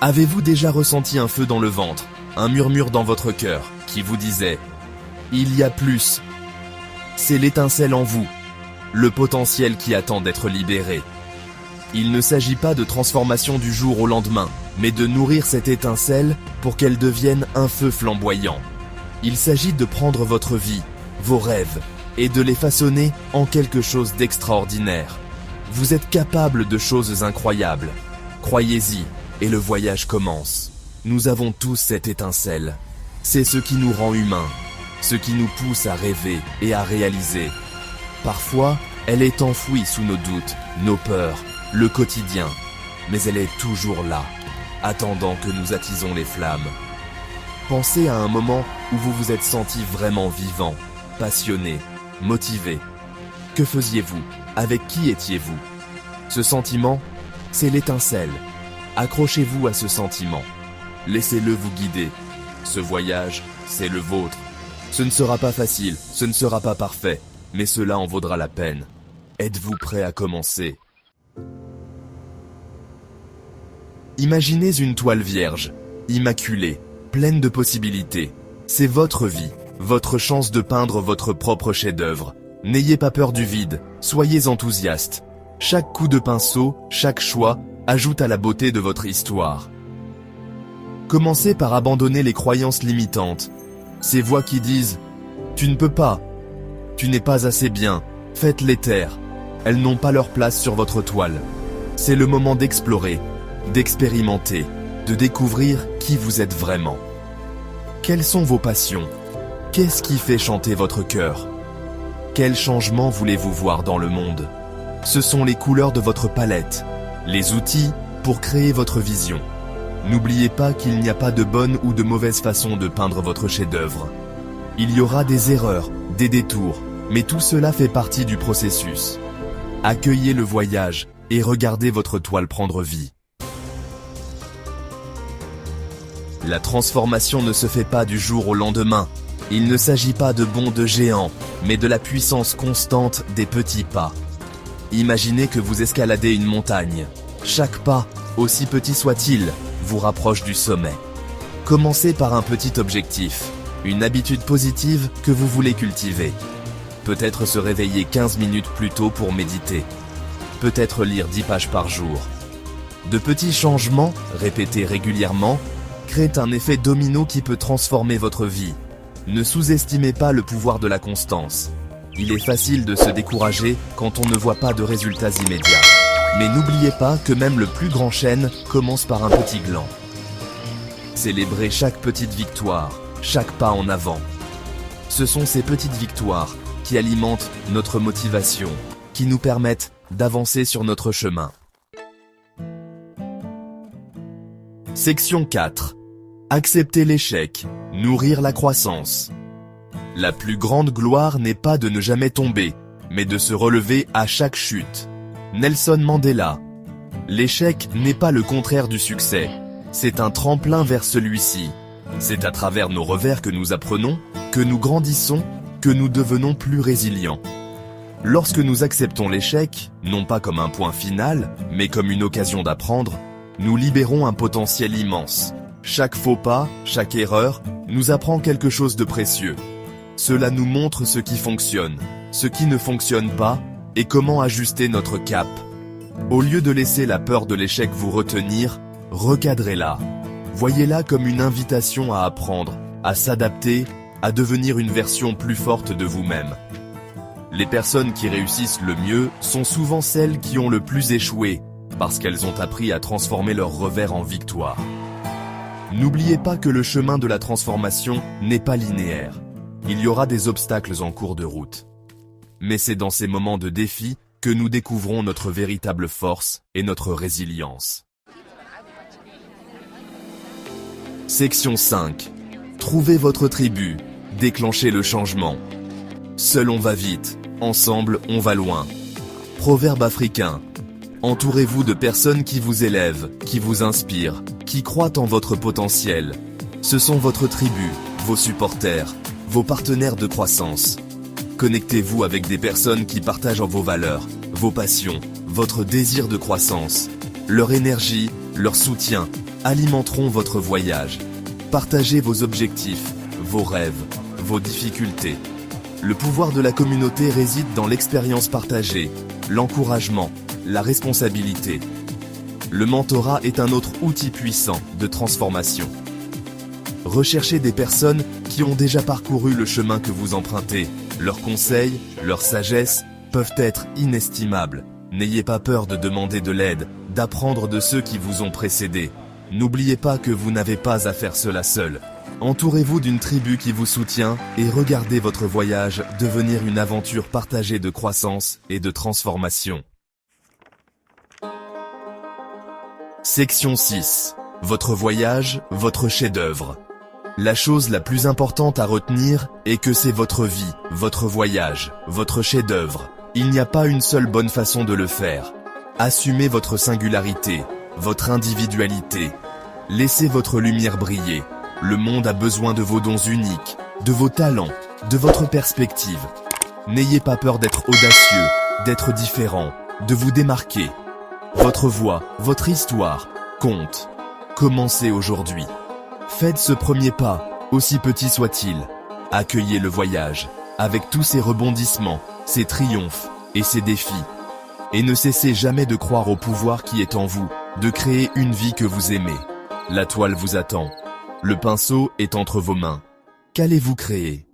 Avez-vous déjà ressenti un feu dans le ventre, un murmure dans votre cœur, qui vous disait « Il y a plus ». C'est l'étincelle en vous, le potentiel qui attend d'être libéré. Il ne s'agit pas de transformation du jour au lendemain, mais de nourrir cette étincelle pour qu'elle devienne un feu flamboyant. Il s'agit de prendre votre vie, vos rêves, et de les façonner en quelque chose d'extraordinaire. Vous êtes capable de choses incroyables. Croyez-y, et le voyage commence. Nous avons tous cette étincelle. C'est ce qui nous rend humains, ce qui nous pousse à rêver et à réaliser. Parfois, elle est enfouie sous nos doutes, nos peurs, le quotidien, mais elle est toujours là, attendant que nous attisons les flammes. Pensez à un moment où vous vous êtes senti vraiment vivant, passionné, motivé. Que faisiez-vous? Avec qui étiez-vous? Ce sentiment, c'est l'étincelle. Accrochez-vous à ce sentiment. Laissez-le vous guider. Ce voyage, c'est le vôtre. Ce ne sera pas facile, ce ne sera pas parfait, mais cela en vaudra la peine. Êtes-vous prêt à commencer? Imaginez une toile vierge, immaculée, pleine de possibilités. C'est votre vie, votre chance de peindre votre propre chef-d'œuvre. N'ayez pas peur du vide, soyez enthousiaste. Chaque coup de pinceau, chaque choix, ajoute à la beauté de votre histoire. Commencez par abandonner les croyances limitantes. Ces voix qui disent « Tu ne peux pas »,« Tu n'es pas assez bien », faites-les taire. Elles n'ont pas leur place sur votre toile. C'est le moment d'explorer, d'expérimenter, de découvrir qui vous êtes vraiment. Quelles sont vos passions? Qu'est-ce qui fait chanter votre cœur? Quel changement voulez-vous voir dans le monde? Ce sont les couleurs de votre palette, les outils pour créer votre vision. N'oubliez pas qu'il n'y a pas de bonne ou de mauvaise façon de peindre votre chef-d'œuvre. Il y aura des erreurs, des détours, mais tout cela fait partie du processus. Accueillez le voyage et regardez votre toile prendre vie. La transformation ne se fait pas du jour au lendemain. Il ne s'agit pas de bonds de géants, mais de la puissance constante des petits pas. Imaginez que vous escaladez une montagne. Chaque pas, aussi petit soit-il, vous rapproche du sommet. Commencez par un petit objectif, une habitude positive que vous voulez cultiver. Peut-être se réveiller 15 minutes plus tôt pour méditer. Peut-être lire 10 pages par jour. De petits changements, répétés régulièrement, créent un effet domino qui peut transformer votre vie. Ne sous-estimez pas le pouvoir de la constance. Il est facile de se décourager quand on ne voit pas de résultats immédiats. Mais n'oubliez pas que même le plus grand chêne commence par un petit gland. Célébrez chaque petite victoire, chaque pas en avant. Ce sont ces petites victoires qui alimentent notre motivation, qui nous permettent d'avancer sur notre chemin. Section 4. Accepter l'échec, nourrir la croissance. La plus grande gloire n'est pas de ne jamais tomber, mais de se relever à chaque chute. Nelson Mandela. L'échec n'est pas le contraire du succès, c'est un tremplin vers celui-ci. C'est à travers nos revers que nous apprenons, que nous grandissons, que nous devenons plus résilients. Lorsque nous acceptons l'échec, non pas comme un point final, mais comme une occasion d'apprendre, nous libérons un potentiel immense. Chaque faux pas, chaque erreur, nous apprend quelque chose de précieux. Cela nous montre ce qui fonctionne, ce qui ne fonctionne pas, et comment ajuster notre cap. Au lieu de laisser la peur de l'échec vous retenir, recadrez-la. Voyez-la comme une invitation à apprendre, à s'adapter, à devenir une version plus forte de vous-même. Les personnes qui réussissent le mieux sont souvent celles qui ont le plus échoué, parce qu'elles ont appris à transformer leurs revers en victoire. N'oubliez pas que le chemin de la transformation n'est pas linéaire. Il y aura des obstacles en cours de route. Mais c'est dans ces moments de défi que nous découvrons notre véritable force et notre résilience. Section 5. Trouvez votre tribu, déclenchez le changement. Seul on va vite, ensemble on va loin. Proverbe africain. Entourez-vous de personnes qui vous élèvent, qui vous inspirent, qui croient en votre potentiel. Ce sont votre tribu, vos supporters, vos partenaires de croissance. Connectez-vous avec des personnes qui partagent vos valeurs, vos passions, votre désir de croissance. Leur énergie, leur soutien, alimenteront votre voyage. Partagez vos objectifs, vos rêves, vos difficultés. Le pouvoir de la communauté réside dans l'expérience partagée, l'encouragement, la responsabilité. Le mentorat est un autre outil puissant de transformation. Recherchez des personnes qui ont déjà parcouru le chemin que vous empruntez. Leurs conseils, leur sagesse peuvent être inestimables. N'ayez pas peur de demander de l'aide, d'apprendre de ceux qui vous ont précédés. N'oubliez pas que vous n'avez pas à faire cela seul. Entourez-vous d'une tribu qui vous soutient et regardez votre voyage devenir une aventure partagée de croissance et de transformation. Section 6. Votre voyage, votre chef-d'œuvre. La chose la plus importante à retenir est que c'est votre vie, votre voyage, votre chef-d'œuvre. Il n'y a pas une seule bonne façon de le faire. Assumez votre singularité, votre individualité. Laissez votre lumière briller. Le monde a besoin de vos dons uniques, de vos talents, de votre perspective. N'ayez pas peur d'être audacieux, d'être différent, de vous démarquer. Votre voix, votre histoire, compte. Commencez aujourd'hui. Faites ce premier pas, aussi petit soit-il. Accueillez le voyage, avec tous ses rebondissements, ses triomphes et ses défis. Et ne cessez jamais de croire au pouvoir qui est en vous, de créer une vie que vous aimez. La toile vous attend. Le pinceau est entre vos mains. Qu'allez-vous créer ?